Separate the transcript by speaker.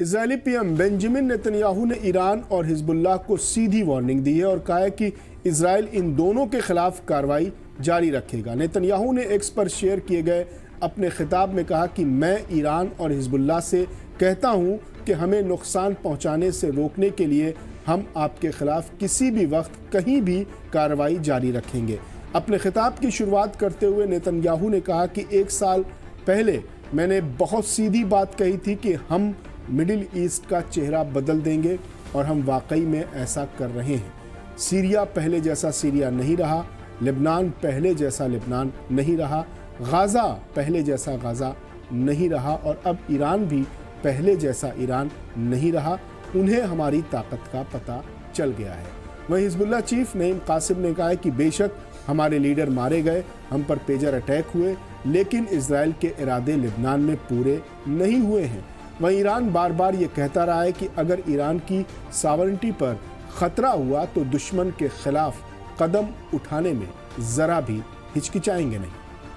Speaker 1: Israeli PM Benjamin Netanyahu ने Iran और Hezbollah को सीधी वार्निंग दी है और कहा है कि इजराइल इन दोनों के खिलाफ कार्रवाई जारी रखेगा। नेतन्याहू ने एक्स पर शेयर किए गए अपने खिताब में कहा कि मैं ईरान और हिजबुल्लाह से कहता हूं कि हमें नुकसान पहुंचाने से रोकने के लिए हम आपके खिलाफ किसी भी वक्त कहीं भी कार्रवाई जारी रखेंगे। अपने खिताब की शुरुआत करते हुए नेतन्याहू ने कहा कि 1 साल पहले मैंने बहुत सीधी बात कही थी कि हम मिडिल ईस्ट का चेहरा बदल देंगे और हम वाकई में ऐसा कर रहे हैं। सीरिया पहले जैसा सीरिया नहीं रहा, लेबनान पहले जैसा लेबनान नहीं रहा, गाज़ा पहले जैसा गाज़ा नहीं रहा और अब ईरान भी पहले जैसा ईरान नहीं रहा। उन्हें हमारी ताकत का पता चल गया है। वहीं हिजबुल्लाह चीफ नईम कासिम ने कहा है कि बेशक हमारे लीडर मारे गए, हम पर पेजर अटैक हुए, लेकिन इजराइल के इरादे लेबनान में पूरे नहीं हुए हैं। वहीं ईरान बार बार ये कहता रहा है कि अगर ईरान की सॉवरेनिटी पर खतरा हुआ तो दुश्मन के खिलाफ कदम उठाने में ज़रा भी हिचकिचाएंगे नहीं।